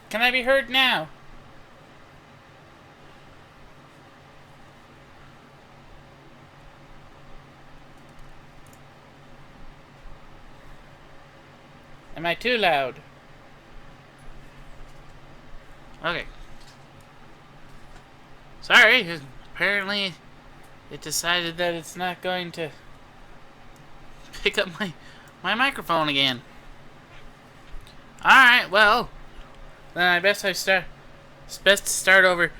Can I be heard now? Am I too loud? Okay. Sorry, apparently it decided that it's not going to pick up my microphone again. Alright, well, then I guess it's best to start over.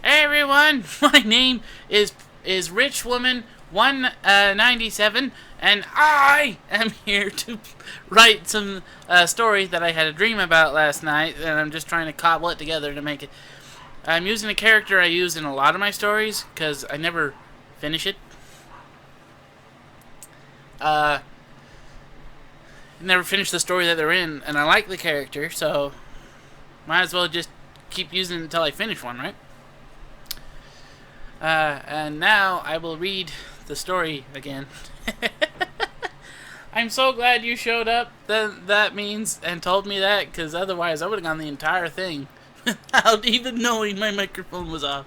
Hey everyone, my name is Rich Woman 197, and I am here to write some story that I had a dream about last night, and I'm just trying to cobble it together to make it. I'm using a character I use in a lot of my stories, because I never finish it. Never finish the story that they're in, and I like the character, so might as well just keep using it until I finish one, right? And now I will read the story again. I'm so glad you showed up, that means, and told me that, because otherwise I would have gone the entire thing without even knowing my microphone was off.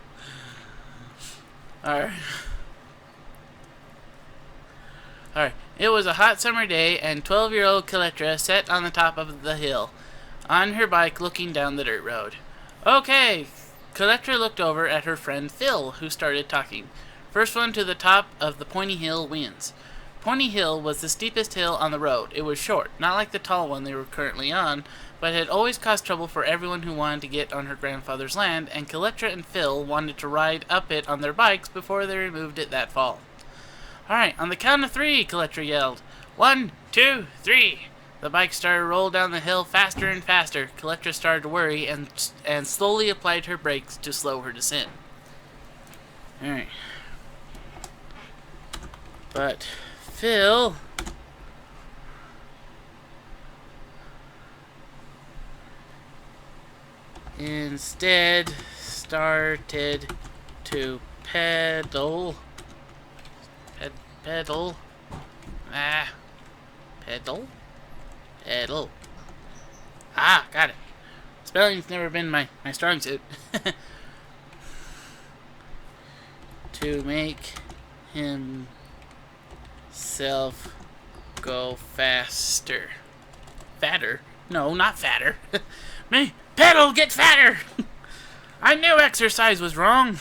Alright. Alright. It was a hot summer day, and 12-year-old Caletra sat on the top of the hill, on her bike looking down the dirt road. Okay. Caletra looked over at her friend Phil, who started talking. First one to the top of the pointy hill wins. Pointy Hill was the steepest hill on the road. It was short, not like the tall one they were currently on, but had always caused trouble for everyone who wanted to get on her grandfather's land, and Caletra and Phil wanted to ride up it on their bikes before they removed it that fall. Alright, on the count of 3, Caletra yelled. 1, 2, 3. The bike started to roll down the hill faster and faster. Caletra started to worry and slowly applied her brakes to slow her descent. Alright. But Phil instead started to pedal. Pedal. Ah, got it. Spelling's never been my strong suit. To make himself go faster. Fatter? No, not fatter. Me, pedal, get fatter! I knew exercise was wrong.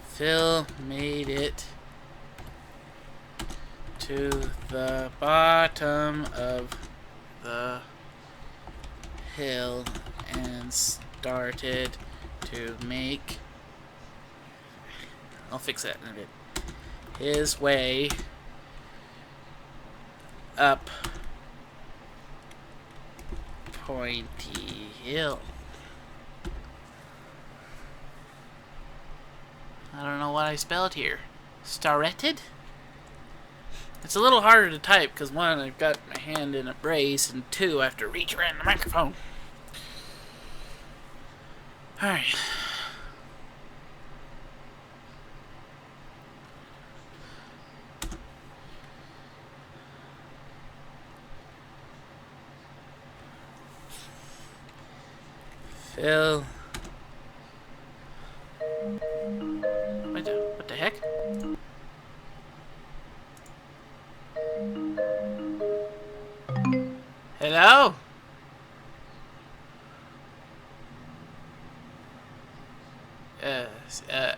Phil made it to the bottom of the hill and started to make, I'll fix that in a bit, his way up Pointy Hill. I don't know what I spelled here. Started? It's a little harder to type because 1, I've got my hand in a brace, and 2, I have to reach around the microphone. Alright. Phil. What the heck? Hello?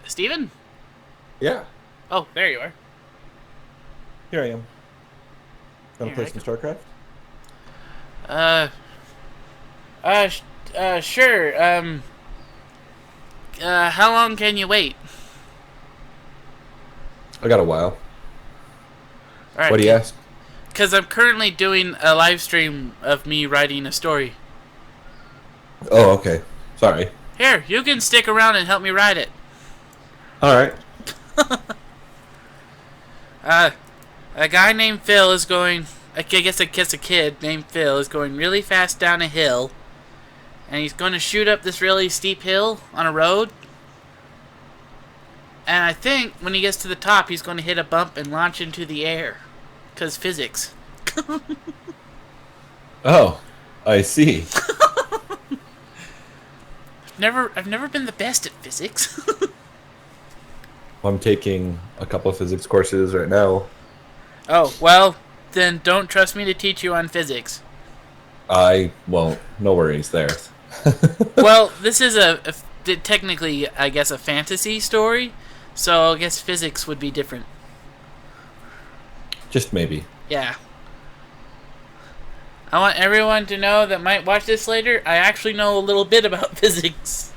Steven? Yeah, Oh, there you are. here I am. Want to play Here, some StarCraft? Sure. How long can you wait? I got a while. Alright. What do you ask? Because I'm currently doing a live stream of me writing a story. Oh, okay. Sorry. Here, you can stick around and help me write it. All right. A guy named Phil is going... I guess a kid named Phil is going really fast down a hill. and he's going to shoot up this really steep hill on a road. And I think when he gets to the top, he's going to hit a bump and launch into the air. Because physics. Oh, I see. I've never been the best at physics. I'm taking a couple of physics courses right now. Oh, well, then don't trust me to teach you on physics. I won't. No worries there. Well, this is technically, I guess, a fantasy story, so I guess physics would be different. Just maybe. Yeah. I want everyone to know that might watch this later, I actually know a little bit about physics.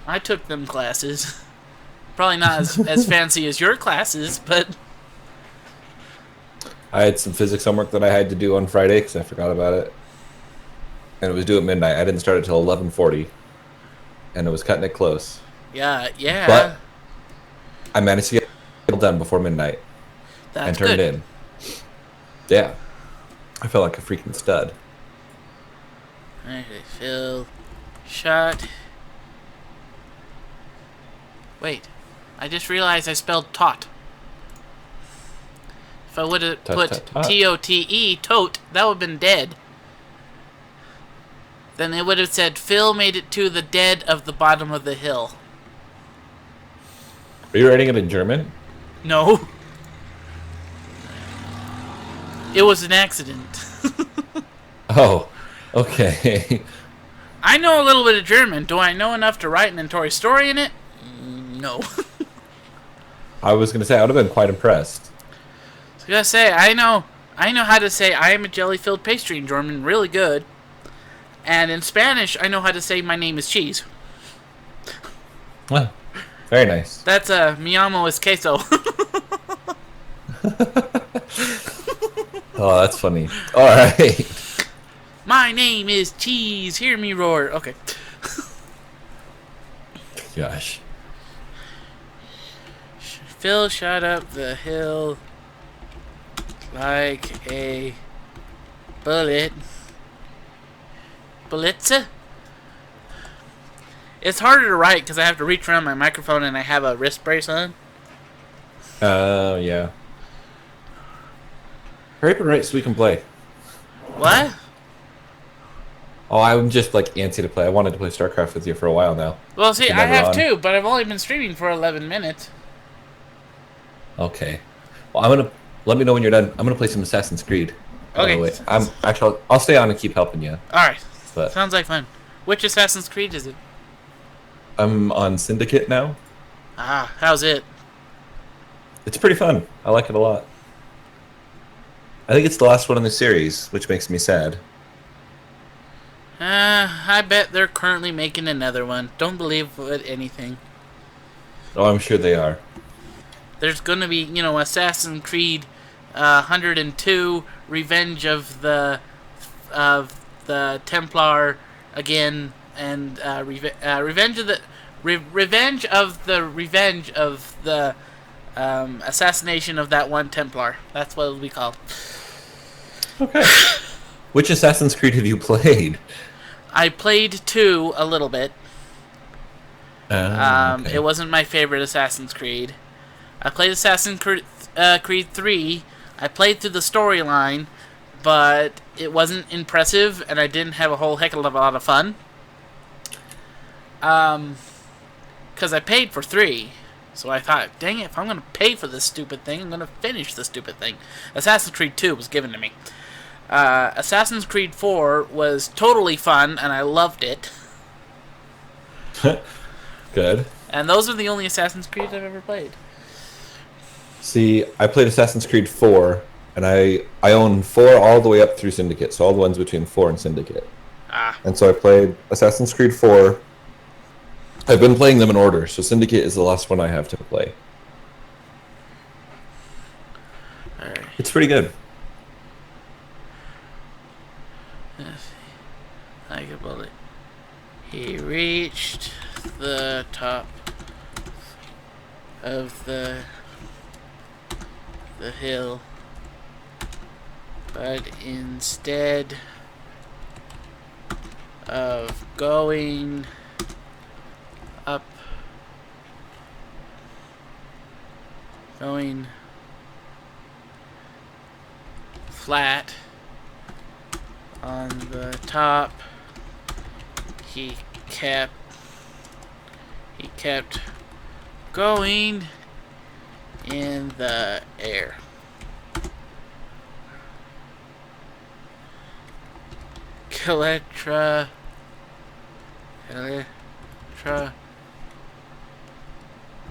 I took them classes. Probably not as fancy as your classes, but... I had some physics homework that I had to do on Friday because I forgot about it. And it was due at midnight. I didn't start it till 11:40. And it was cutting it close. Yeah. But I managed to get it done before midnight. That's and turned good. it in. Yeah. I felt like a freaking stud. Okay, fill. Shot. Wait. I just realized I spelled tot. If I would have put T-O-T-E, tote, that would have been dead. Then it would have said, Phil made it to the dead of the bottom of the hill. Are you writing it in German? No. It was an accident. Oh, okay. I know a little bit of German. Do I know enough to write an Toy Story in it? No. I was going to say, I would have been quite impressed. I was gonna say, I know how to say I am a jelly-filled pastry in German really good. And in Spanish, I know how to say my name is cheese. Well, very nice. That's mi amo es queso. Oh, that's funny. All right. My name is cheese. Hear me roar. Okay. Gosh. Phil shot up the hill like a bullet. Bullitza? It's harder to write because I have to reach around my microphone and I have a wrist brace on. Yeah. Hurry up and write so we can play. What? Oh, I'm just like antsy to play. I wanted to play StarCraft with you for a while now. Well, see, You're I never have on. too, but I've only been streaming for 11 minutes. Okay. Well, let me know when you're done. I'm gonna play some Assassin's Creed. Okay. Wait. I'll stay on and keep helping you. Alright. But Sounds like fun. Which Assassin's Creed is it? I'm on Syndicate now. Ah, how's it? It's pretty fun. I like it a lot. I think it's the last one in the series, which makes me sad. I bet they're currently making another one. Don't believe anything. Oh, I'm sure they are. There's gonna be, Assassin's Creed 102, Revenge of the Templar again, and Revenge of the assassination of that one Templar. That's what it'll be called. Okay. Which Assassin's Creed have you played? I played 2 a little bit. Okay. It wasn't my favorite Assassin's Creed. I played Assassin's Creed 3. I played through the storyline, but it wasn't impressive, and I didn't have a whole heck of a lot of fun. Because I paid for 3. So I thought, dang it, if I'm going to pay for this stupid thing, I'm going to finish the stupid thing. Assassin's Creed 2 was given to me. Assassin's Creed 4 was totally fun, and I loved it. Good. And those are the only Assassin's Creed I've ever played. See, I played Assassin's Creed 4, and I own 4 all the way up through Syndicate, so all the ones between 4 and Syndicate. Ah. And so I played Assassin's Creed 4. I've been playing them in order, so Syndicate is the last one I have to play. Alright. It's pretty good. Like a bullet. He reached the top of the hill, but instead of going up, going flat on the top. He kept going in the air. Electra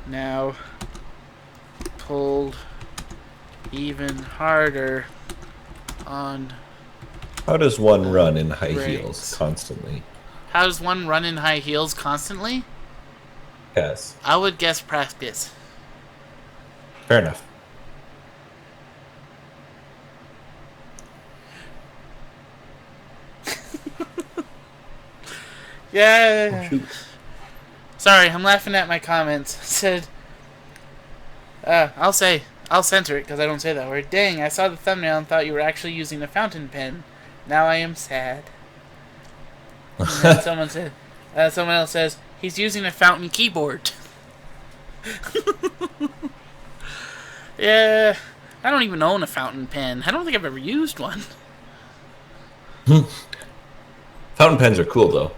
now pulled even harder on. How does one run in high brakes. heels constantly? How does one run in high heels constantly? Yes. I would guess practice. Fair enough. Yeah. Oh, shoot. Sorry, I'm laughing at my comments. I said, I'll censor it because I don't say that word. Dang, I saw the thumbnail and thought you were actually using a fountain pen. Now I am sad. And then someone else says, he's using a fountain keyboard. Yeah, I don't even own a fountain pen. I don't think I've ever used one. Fountain pens are cool, though.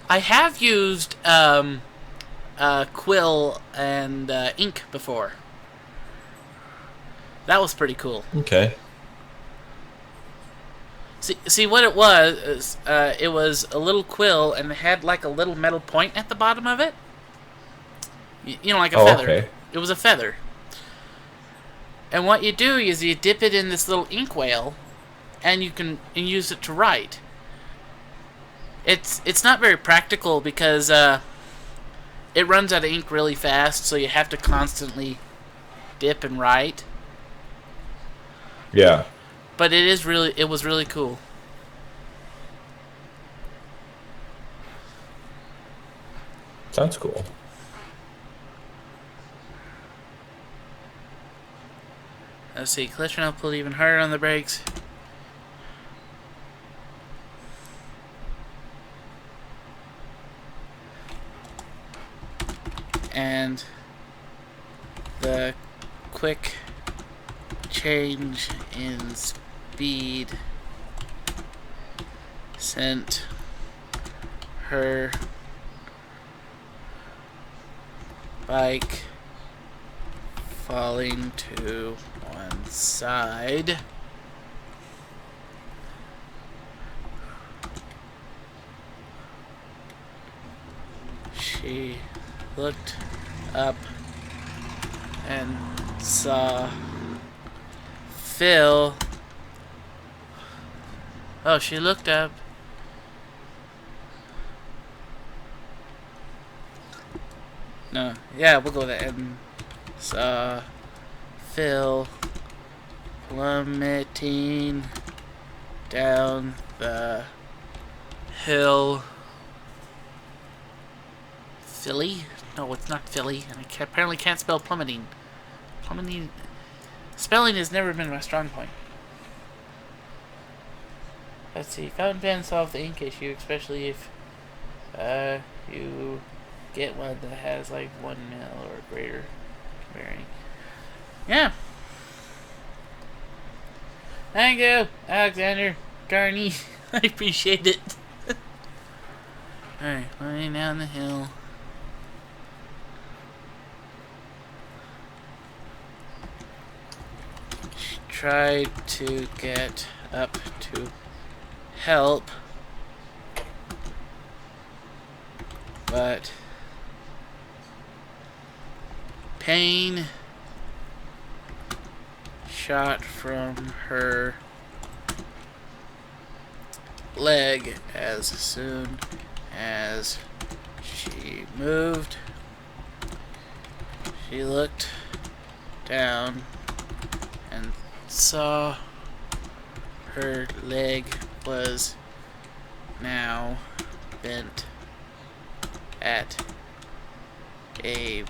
I have used quill and ink before. That was pretty cool. Okay. See what it was a little quill and it had like a little metal point at the bottom of it. You know, like a feather. Okay. It was a feather. And what you do is you dip it in this little ink well, and you can use it to write. It's not very practical because it runs out of ink really fast, so you have to constantly dip and write. Yeah. But it was really cool. Sounds cool. Let's see, clutch now pulled even harder on the brakes. And the quick change in speed sent her bike falling to one side. She looked up and saw Phil. Oh, she looked up. No, yeah, we'll go there. And saw Phil plummeting down the hill. Philly? No, it's not Philly. And I apparently can't spell plummeting. Plummeting. Spelling has never been my strong point. Let's see. Fountain pen solve the ink issue, especially if you get one that has like 1 mil or greater varying. Yeah. Thank you, Alexander Carney. I appreciate it. Alright, running down the hill. She tried to get up to help, but pain shot from her leg as soon as she moved. She looked down and saw her leg was now bent at a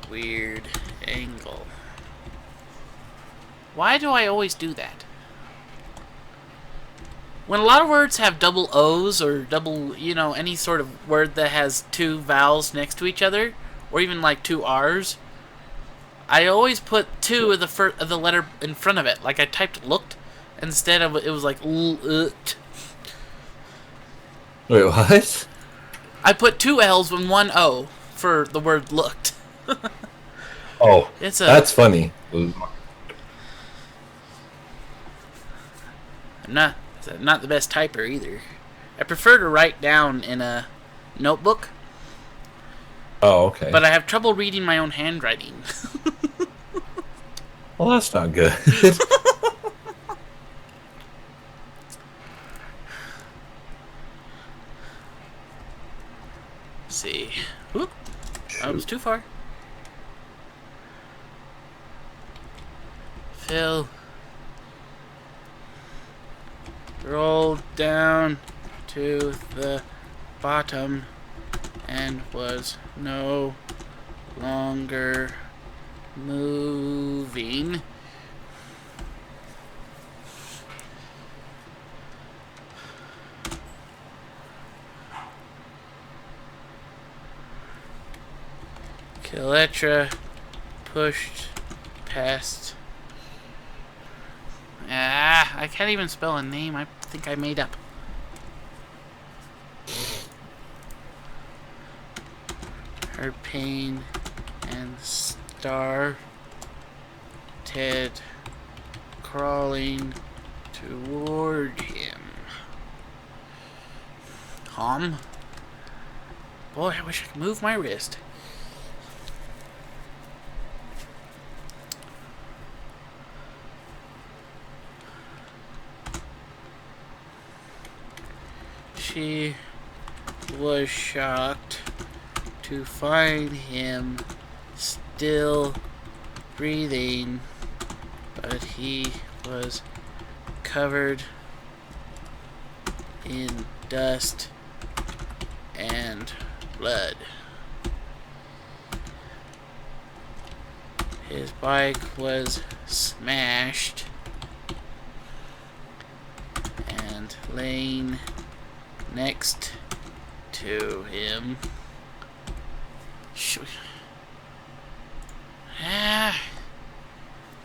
weird angle. Why do I always do that? When a lot of words have double O's or double, any sort of word that has two vowels next to each other, or even like two R's, I always put two of the letter in front of it. Like I typed looked instead of it was like looked. Wait, what? I put two L's and one O for the word looked. Oh, It's that's funny. I'm not the best typer either. I prefer to write down in a notebook, Oh, okay. but I have trouble reading my own handwriting. Well, that's not good. Let's see. Oop, that was too far. Phil rolled down to the bottom and was no longer moving. Kaletra pushed past. I can't even spell a name I think I made up. Her pain and started crawling toward him. Boy, I wish I could move my wrist. She was shocked to find him still breathing, but he was covered in dust and blood. His bike was smashed and laying next to him.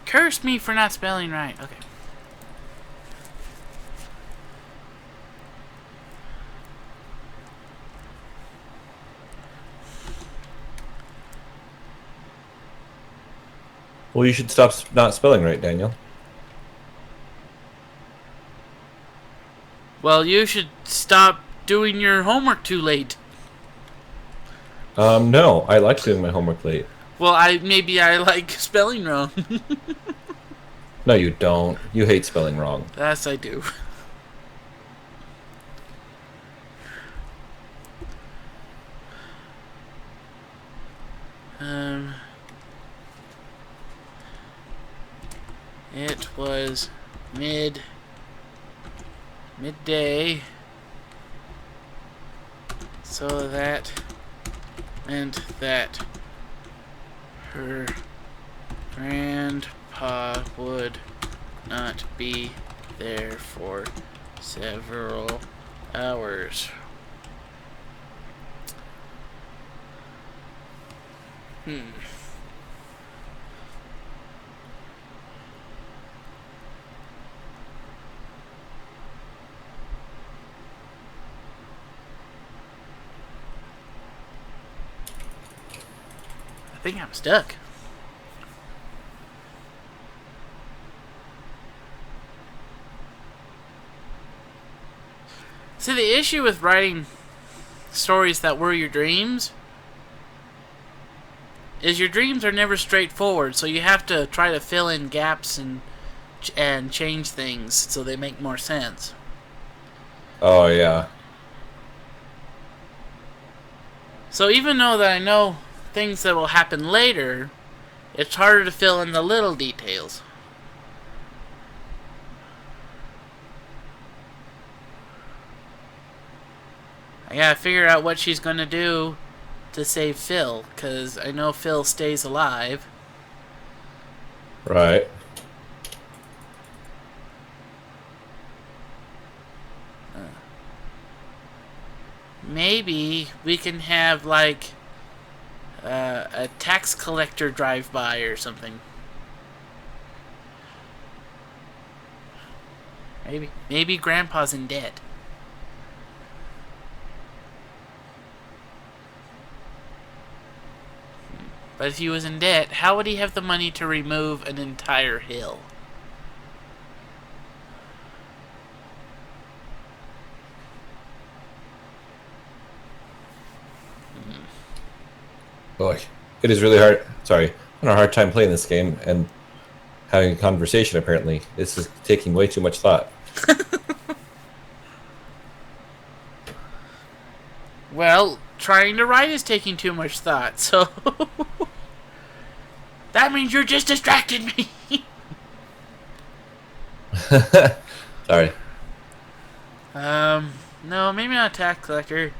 Curse me for not spelling right. Okay. Well, you should stop not spelling right, Daniel. Well, you should stop doing your homework too late. No, I like doing my homework late. Well, maybe I like spelling wrong. No, you don't. You hate spelling wrong. Yes, I do. It was midday, so that meant that her grandpa would not be there for several hours. I think I'm stuck. See, the issue with writing stories that were your dreams is your dreams are never straightforward, so you have to try to fill in gaps and change things so they make more sense. Oh, yeah. So even though that I know things that will happen later, it's harder to fill in the little details. I gotta figure out what she's gonna do to save Phil, because I know Phil stays alive. Right. maybe we can have like a tax collector drive by or something. Maybe Grandpa's in debt. But if he was in debt, how would he have the money to remove an entire hill? Boy, it is really hard. Sorry, I'm having a hard time playing this game and having a conversation. Apparently, this is taking way too much thought. Well, trying to write is taking too much thought, so that means you're just distracting me. Sorry. No, maybe not a tax collector.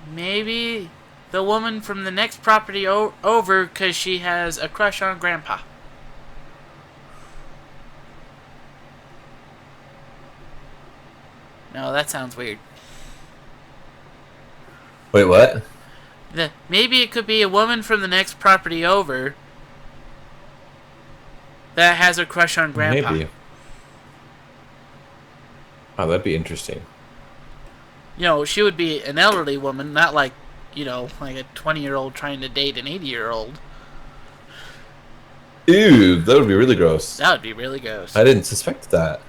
Maybe the woman from the next property over because she has a crush on Grandpa. No, that sounds weird. Wait, what? Maybe it could be a woman from the next property over that has a crush on Grandpa. Maybe. Oh, that'd be interesting. You know, she would be an elderly woman, not like, you know, like a 20-year-old trying to date an 80-year-old. Ew, that would be really gross. That would be really gross. I didn't suspect that.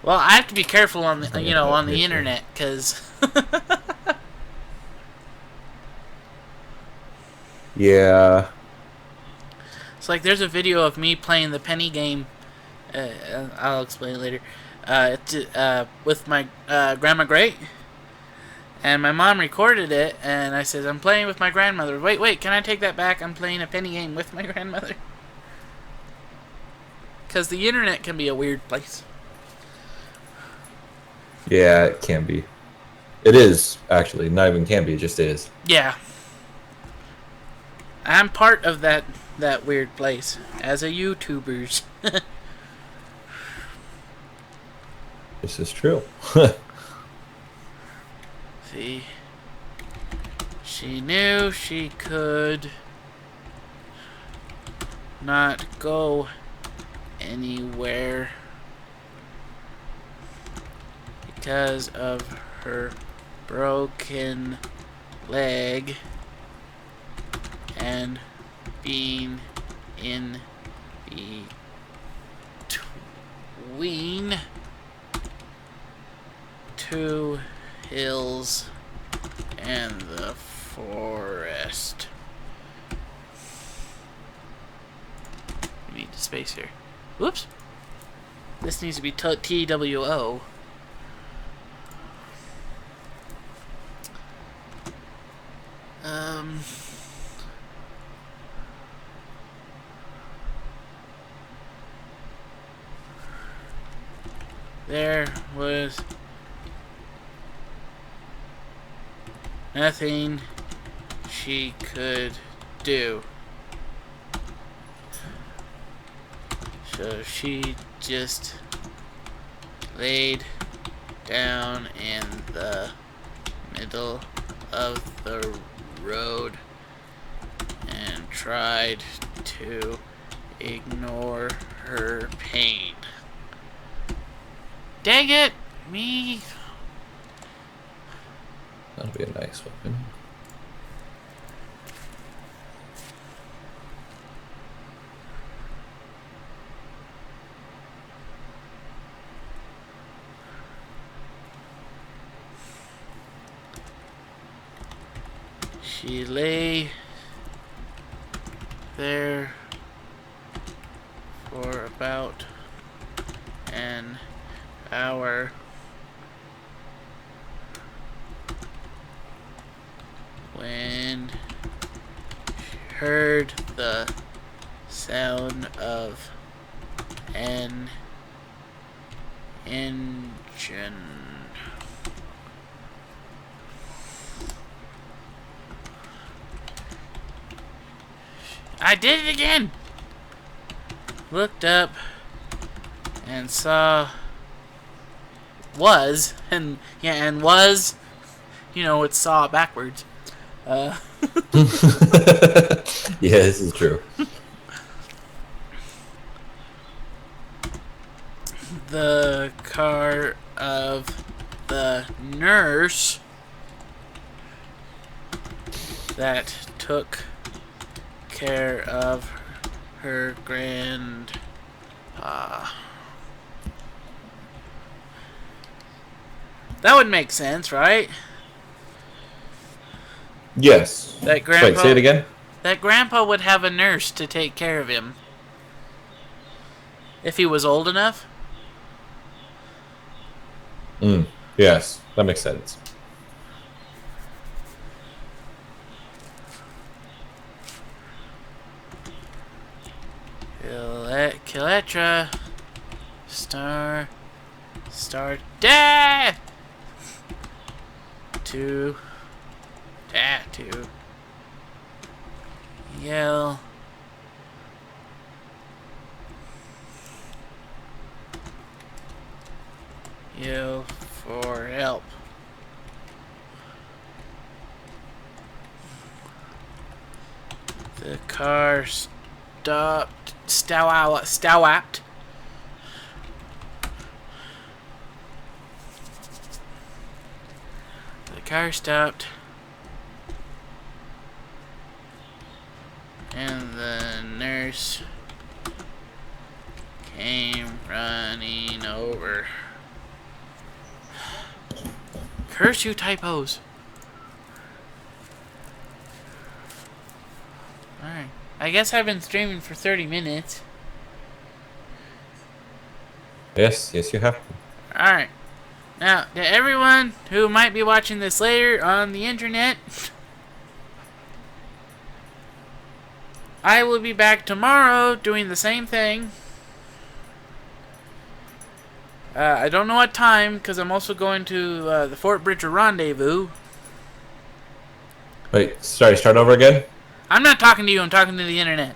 Well, I have to be careful on the, you know, on the internet, because Yeah. it's like there's a video of me playing the penny game. I'll explain it later. With my grandma Great, and my mom recorded it, and I said, I'm playing with my grandmother. Wait, can I take that back? I'm playing a penny game with my grandmother. Because the internet can be a weird place. Yeah, it can be. It is, actually. Not even can be, it just is. Yeah. I'm part of that weird place as a YouTuber. This is true. See, she knew she could not go anywhere because of her broken leg and being in between two hills and the forest. We need the space here. Whoops. This needs to be TWO. There was nothing she could do. So she just laid down in the middle of the road and tried to ignore her pain. Dang it! Me. That'll be a nice weapon. She lay there for about an hour when she heard the sound of an engine. I did it again! looked up and saw and was, it's saw backwards. Yeah, this is true. The car of the nurse that took care of her grandpa. That would make sense, right? Yes. That grandpa. Wait, say it again. That grandpa would have a nurse to take care of him if he was old enough. Yes, that makes sense. Kiletra. Start death. To tattoo. Yell. Yell for help. The car stopped. Stowapped. The car stopped. And the nurse came running over. Curse you, typos. Alright. I guess I've been streaming for 30 minutes. Yes, you have. Alright. Now, to everyone who might be watching this later on the internet, I will be back tomorrow doing the same thing. I don't know what time, because I'm also going to the Fort Bridger Rendezvous. Wait, sorry, start over again? I'm not talking to you, I'm talking to the internet.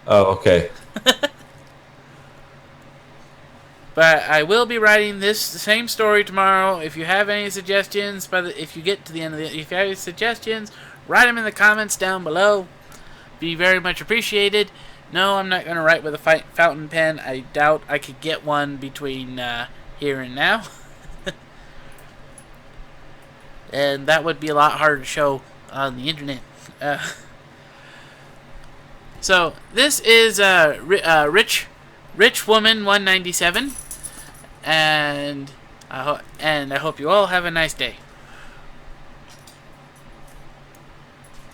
Oh, okay. But I will be writing the same story tomorrow. If you have any suggestions, if you get to the end of if you have any suggestions, write them in the comments down below. Be very much appreciated. No, I'm not going to write with a fountain pen. I doubt I could get one between here and now. And that would be a lot harder to show on the internet. So, this is Rich Woman 197. And I hope you all have a nice day.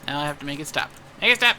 Now I have to make it stop. Make it stop!